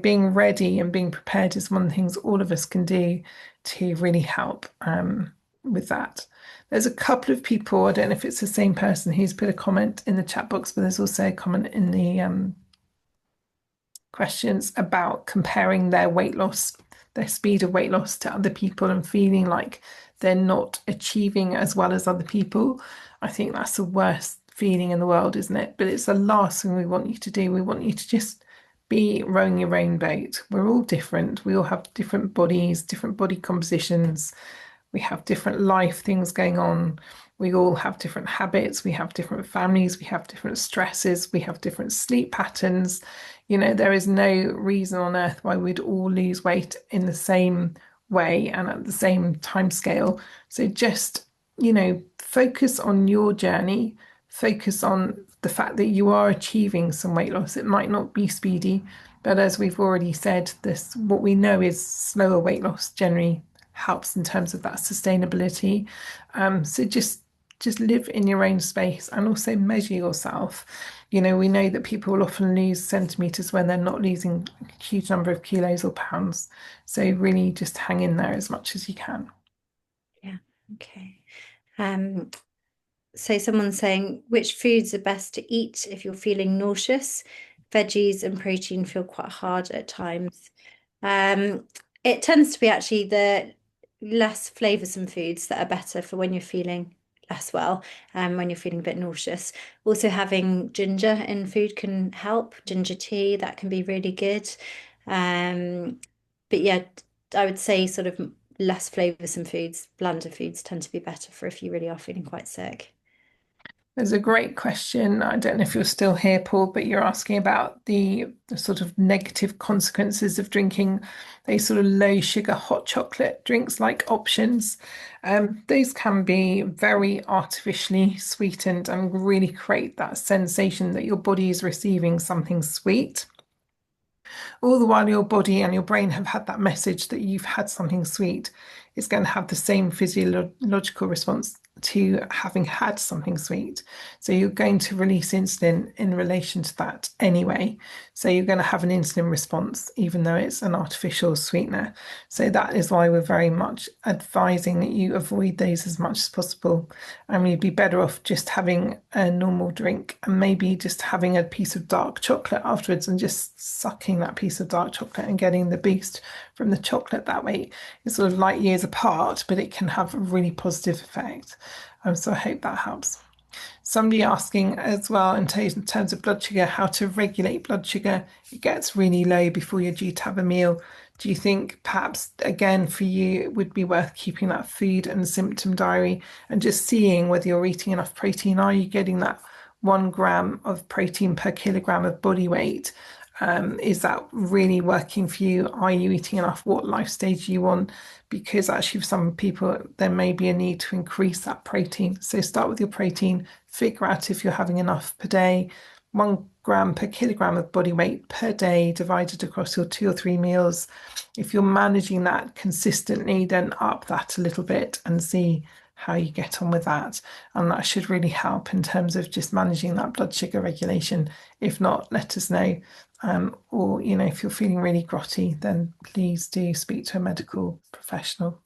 being ready and being prepared is one of the things all of us can do to really help with that. There's a couple of people, I don't know if it's the same person who's put a comment in the chat box, but there's also a comment in the questions about comparing their weight loss, their speed of weight loss to other people and feeling like they're not achieving as well as other people. I think that's the worst feeling in the world, isn't it? But it's the last thing we want you to do. We want you to just be rowing your own boat. We're all different. We all have different bodies, different body compositions. We have different life things going on. We all have different habits. We have different families. We have different stresses. We have different sleep patterns. There is no reason on earth why we'd all lose weight in the same way and at the same time scale. So just, focus on your journey, focus on the fact that you are achieving some weight loss. It might not be speedy, but as we've already said, this what we know is slower weight loss generally helps in terms of that sustainability. So just live in your own space and also measure yourself. We know that people will often lose centimeters when they're not losing a huge number of kilos or pounds. So really just hang in there as much as you can. Yeah, okay. Um, So someone's saying which foods are best to eat if you're feeling nauseous? Veggies and protein feel quite hard at times. Um, it tends to be actually the less flavoursome foods that are better for when you're feeling less well, when you're feeling a bit nauseous. Also, having ginger in food can help. Ginger tea, that can be really good. Um, but yeah, I would say sort of less flavoursome foods, blander foods tend to be better for if you really are feeling quite sick. There's a great question. I don't know if you're still here, Paul, but you're asking about the sort of negative consequences of drinking these sort of low sugar hot chocolate drinks like options. Those can be very artificially sweetened and really create that sensation that your body is receiving something sweet. All the while your body and your brain have had that message that you've had something sweet. It's going to have the same physiological response to having had something sweet. So you're going to release insulin in relation to that anyway. So you're going to have an insulin response, even though it's an artificial sweetener. So that is why we're very much advising that you avoid those as much as possible. And you'd be better off just having a normal drink and maybe just having a piece of dark chocolate afterwards and just sucking that piece of dark chocolate and getting the boost from the chocolate that way. It's sort of light years apart, but it can have a really positive effect. So I hope that helps. Somebody asking as well in terms of blood sugar, how to regulate blood sugar. It gets really low before you're due to have a meal. Do you think perhaps again for you it would be worth keeping that food and symptom diary and just seeing whether you're eating enough protein? Are you getting that 1 gram of protein per kilogram of body weight? Is that really working for you? Are you eating enough? What life stage are you on? Because actually, for some people, there may be a need to increase that protein. So start with your protein, figure out if you're having enough per day, 1 gram per kilogram of body weight per day divided across your 2 or 3 meals. If you're managing that consistently, then up that a little bit and see how you get on with that. And that should really help in terms of just managing that blood sugar regulation. If not, let us know. Or, if you're feeling really grotty, then please do speak to a medical professional.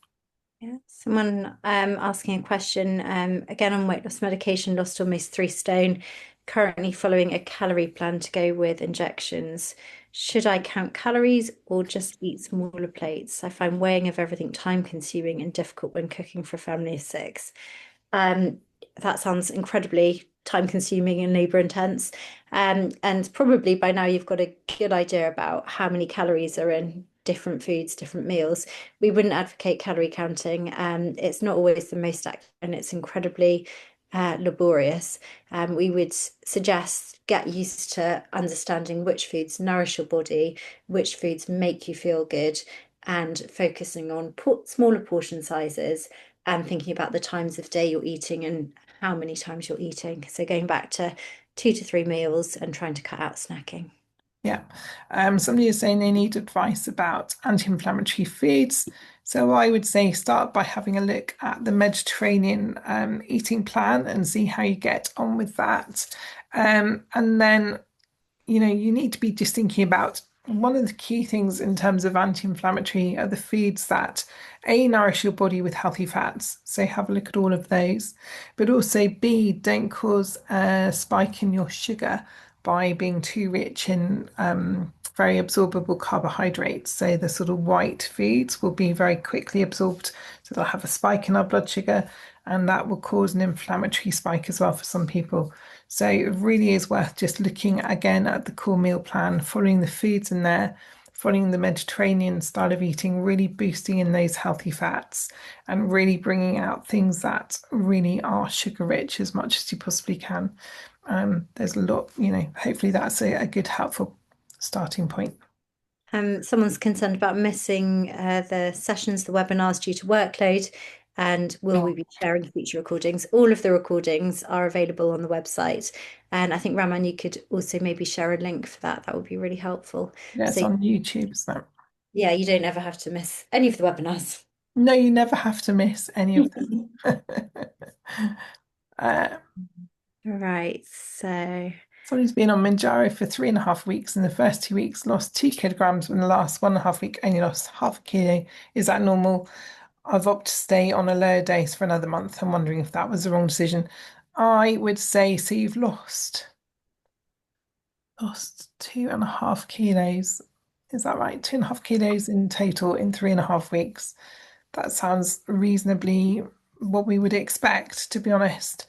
Yeah. Someone asking a question again on weight loss medication, lost almost 3 stone, currently following a calorie plan to go with injections. Should I count calories or just eat smaller plates? I find weighing of everything time consuming and difficult when cooking for a family of 6. Um, that sounds incredibly time consuming and labor intense. And probably by now you've got a good idea about how many calories are in different foods, different meals. We wouldn't advocate calorie counting. It's not always the most accurate and it's incredibly laborious. We would suggest get used to understanding which foods nourish your body, which foods make you feel good, and focusing on smaller portion sizes and thinking about the times of day you're eating and how many times you're eating. So going back to 2 to 3 meals and trying to cut out snacking. Yeah. Somebody is saying they need advice about anti-inflammatory foods. So I would say start by having a look at the Mediterranean eating plan and see how you get on with that. And then you need to be just thinking about one of the key things in terms of anti-inflammatory are the foods that A, nourish your body with healthy fats. So have a look at all of those. But also B, don't cause a spike in your sugar by being too rich in very absorbable carbohydrates. So the sort of white foods will be very quickly absorbed. So they'll have a spike in our blood sugar, and that will cause an inflammatory spike as well for some people. So it really is worth just looking again at the core meal plan, following the foods in there, following the Mediterranean style of eating, really boosting in those healthy fats and really bringing out things that really are sugar rich as much as you possibly can. There's a lot, hopefully that's a good, helpful starting point. Someone's concerned about missing the sessions, the webinars due to workload, and will we be sharing future recordings? All of the recordings are available on the website. And I think Raman, you could also maybe share a link for that. That would be really helpful. Yes, So on YouTube, so yeah, you don't ever have to miss any of the webinars. no, you never have to miss any of them. uh, Right, so Somebody's been on Manjaro for 3.5 weeks. In the first 2 weeks, lost 2 kilograms. In the last 1.5 week, only lost half a kilo. Is that normal? I've opted to stay on a lower dose for another month. I'm wondering if that was the wrong decision. I would say so. You've lost 2.5 kilos. Is that right? 2.5 kilos in total in 3.5 weeks. That sounds reasonably what we would expect, to be honest.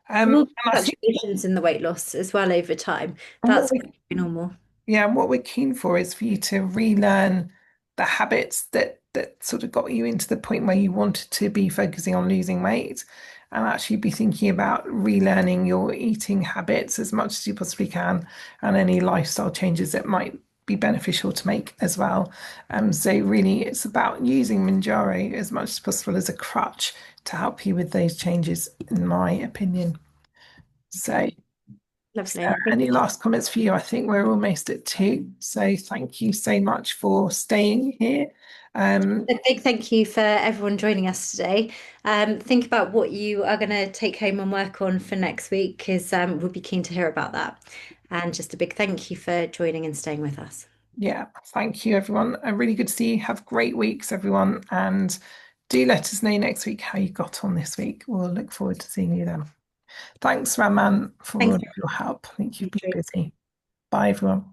There will be And I think fluctuations in the weight loss as well over time. what That's we normal. Yeah, and what we're keen for is for you to relearn the habits that sort of got you into the point where you wanted to be focusing on losing weight, and actually be thinking about relearning your eating habits as much as you possibly can, and any lifestyle changes that might be beneficial to make as well. So really, it's about using Manjaro as much as possible as a crutch to help you with those changes, in my opinion. So. Lovely. Thank Any you. last comments for you? I think we're almost at two. So thank you so much for staying here. Um, A big thank you for everyone joining us today. Think about what you are going to take home and work on for next week, because we'll be keen to hear about that. And just a big thank you for joining and staying with us. yeah, thank you, everyone. Really good to see you. Have great weeks, everyone. And do let us know next week how you got on this week. We'll look forward to seeing you then. Thanks, Raman, for all Thanks. of your help. I think you've been For busy. Bye, everyone.